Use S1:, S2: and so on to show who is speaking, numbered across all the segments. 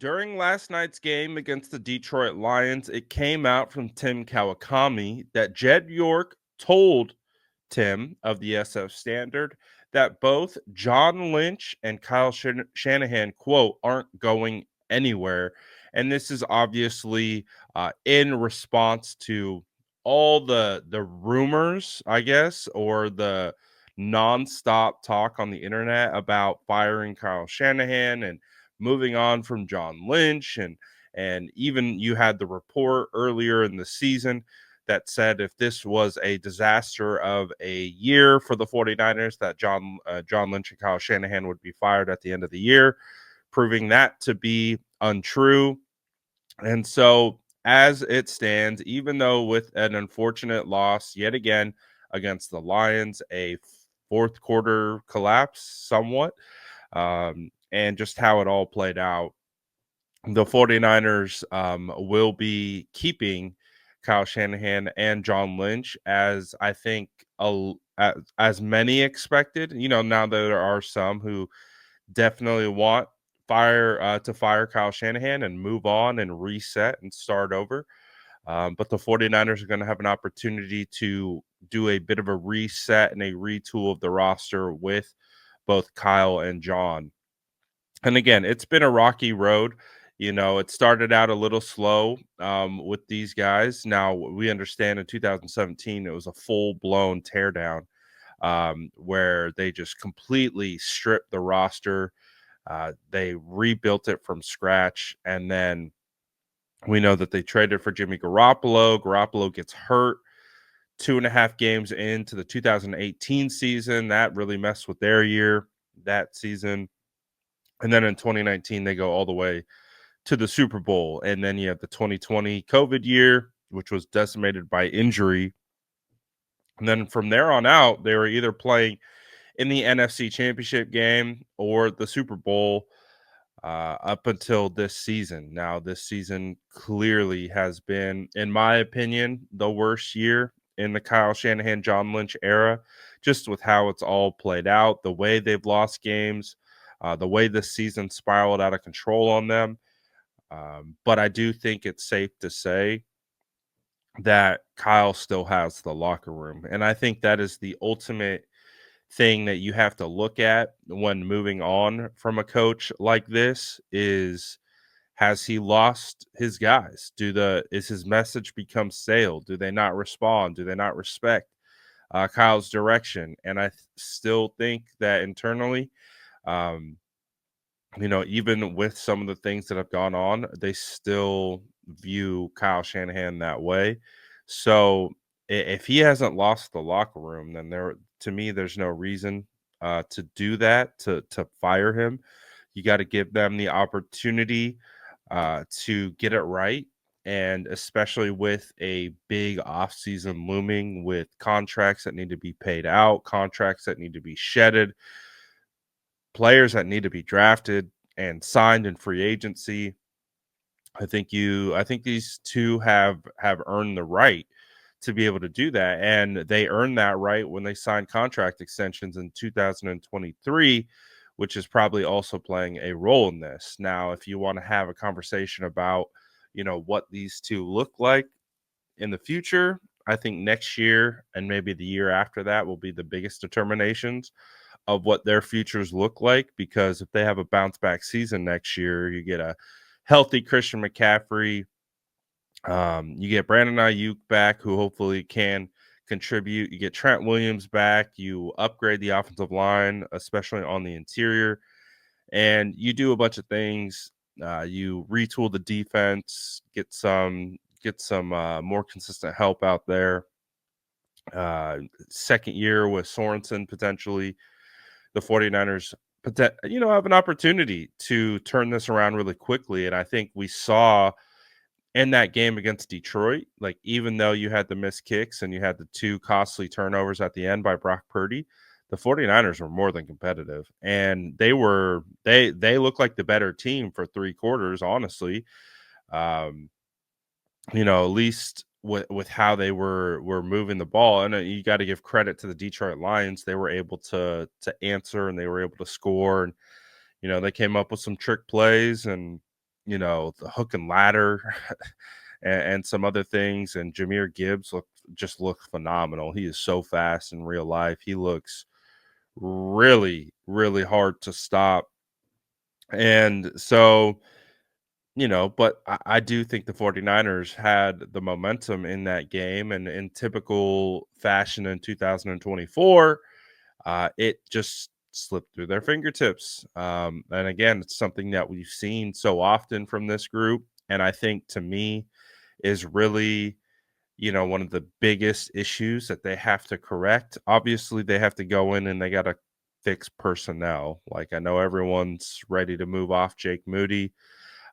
S1: During last night's game against the Detroit Lions, it came out from Tim Kawakami that Jed York told Tim of the SF Standard that both John Lynch and Kyle Shanahan, quote, aren't going anywhere. And this is obviously in response to all the rumors, I guess, or the nonstop talk on the internet about firing Kyle Shanahan and moving on from John Lynch. And even you had the report earlier in the season that said if this was a disaster of a year for the 49ers, that John Lynch and Kyle Shanahan would be fired at the end of the year, proving that to be untrue. And so as it stands, even though with an unfortunate loss yet again against the Lions, a fourth quarter collapse somewhat, and just how it all played out, the 49ers will be keeping Kyle Shanahan and John Lynch, as I think as many expected. Now there are some who definitely want to fire Kyle Shanahan and move on and reset and start over. But the 49ers are going to have an opportunity to do a bit of a reset and a retool of the roster with both Kyle and John. And again, it's been a rocky road. It started out a little slow with these guys. Now, we understand in 2017, it was a full blown teardown where they just completely stripped the roster. They rebuilt it from scratch. And then we know that they traded for Jimmy Garoppolo. Garoppolo gets hurt 2.5 games into the 2018 season. That really messed with their year that season. And then in 2019, they go all the way to the Super Bowl. And then you have the 2020 COVID year, which was decimated by injury. And then from there on out, they were either playing in the NFC Championship game or the Super Bowl up until this season. Now, this season clearly has been, in my opinion, the worst year in the Kyle Shanahan, John Lynch era, just with how it's all played out, the way they've lost games, the way this season spiraled out of control on them. But I do think it's safe to say that Kyle still has the locker room. And I think that is the ultimate thing that you have to look at when moving on from a coach like this is, has he lost his guys? Is his message become stale? Do they not respond? Do they not respect Kyle's direction? And I still think that internally, even with some of the things that have gone on, they still view Kyle Shanahan that way. So if he hasn't lost the locker room, then to me, there's no reason to do that, to fire him. You got to give them the opportunity to get it right. And especially with a big offseason looming, with contracts that need to be paid out, contracts that need to be shedded, players that need to be drafted and signed in free agency. I think these two have earned the right to be able to do that, and they earned that right when they signed contract extensions in 2023, which is probably also playing a role in this. Now, if you want to have a conversation about, what these two look like in the future, I think next year and maybe the year after that will be the biggest determinations of what their futures look like, because if they have a bounce back season next year, you get a healthy Christian McCaffrey, you get Brandon Ayuk back, who hopefully can contribute. You get Trent Williams back. You upgrade the offensive line, especially on the interior, and you do a bunch of things. You retool the defense, get some more consistent help out there. Second year with Sorensen potentially, the 49ers have an opportunity to turn this around really quickly. And I think we saw in that game against Detroit, like, even though you had the missed kicks and you had the two costly turnovers at the end by Brock Purdy, the 49ers were more than competitive, and they looked like the better team for 3 quarters, honestly. At least with how they were moving the ball. And you got to give credit to the Detroit Lions. They were able to answer, and they were able to score, and they came up with some trick plays, and the hook and ladder and some other things. And Jahmyr Gibbs look phenomenal. He is so fast in real life. He looks really, really hard to stop. And so, but I do think the 49ers had the momentum in that game. And in typical fashion in 2024, it just slipped through their fingertips. And again, it's something that we've seen so often from this group. And I think to me is really, one of the biggest issues that they have to correct. Obviously, they have to go in and they got to fix personnel. Like I know everyone's ready to move off Jake Moody.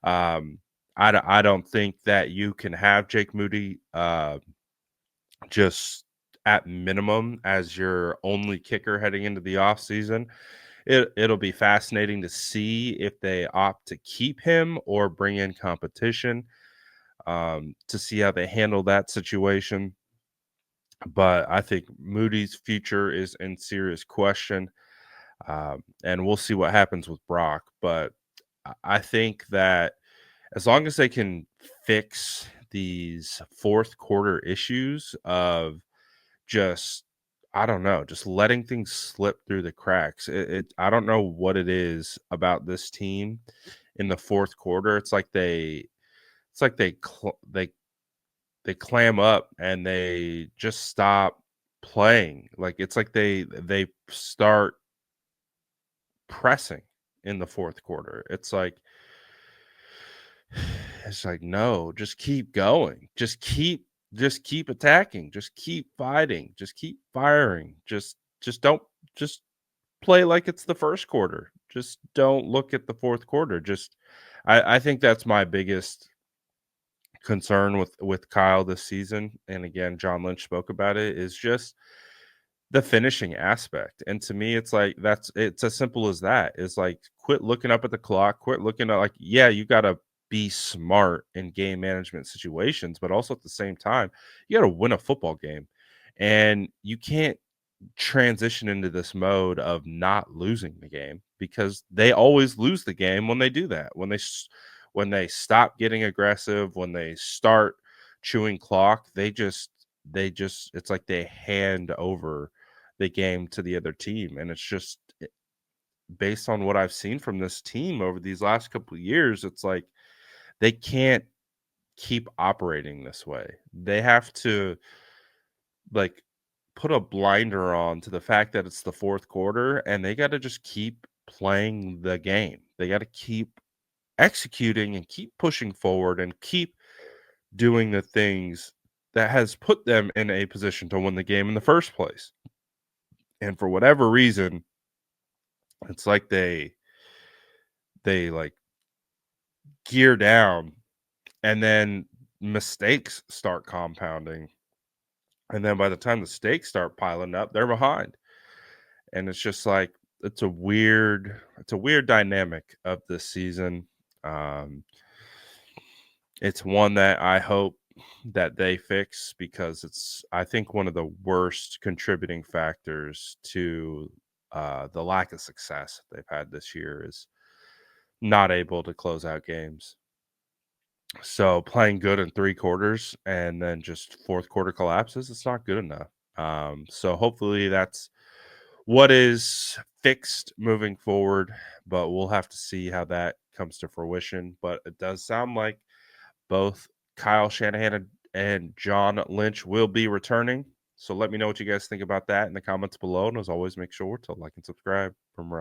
S1: Um, I don't think that you can have Jake Moody just at minimum as your only kicker heading into the offseason. It'll be fascinating to see if they opt to keep him or bring in competition, to see how they handle that situation. But I think Moody's future is in serious question, and we'll see what happens with Brock. But I think that as long as they can fix these fourth quarter issues of just, I don't know, just letting things slip through the cracks. I don't know what it is about this team in the fourth quarter. They clam up and they just stop playing. Like it's like they start pressing in the fourth quarter. It's like no, just keep going. Just keep attacking. Just keep fighting. Just keep firing. Just don't just play like it's the first quarter. Just don't look at the fourth quarter. I think that's my biggest concern with Kyle this season. And again, John Lynch spoke about it, is just the finishing aspect. And to me, it's as simple as that. It's like quit looking up at the clock, quit looking at like, yeah, you gotta be smart in game management situations, but also at the same time, you gotta win a football game. And you can't transition into this mode of not losing the game, because they always lose the game when they do that. When they stop getting aggressive, when they start chewing clock, they just it's like they hand over the game to the other team. And it's just based on what I've seen from this team over these last couple of years, it's like they can't keep operating this way. They have to like put a blinder on to the fact that it's the fourth quarter, and they got to just keep playing the game. They got to keep executing and keep pushing forward and keep doing the things that has put them in a position to win the game in the first place. And for whatever reason, it's like they like gear down, and then mistakes start compounding. And then by the time the stakes start piling up, they're behind. And it's just like it's a weird dynamic of this season. Um, it's one that I hope that they fix, because it's, I think, one of the worst contributing factors to the lack of success they've had this year is not able to close out games. So playing good in three quarters and then just fourth quarter collapses, it's not good enough. So hopefully that's what is fixed moving forward, but we'll have to see how that comes to fruition. But it does sound like both Kyle Shanahan and John Lynch will be returning. So let me know what you guys think about that in the comments below. And as always, make sure to like and subscribe from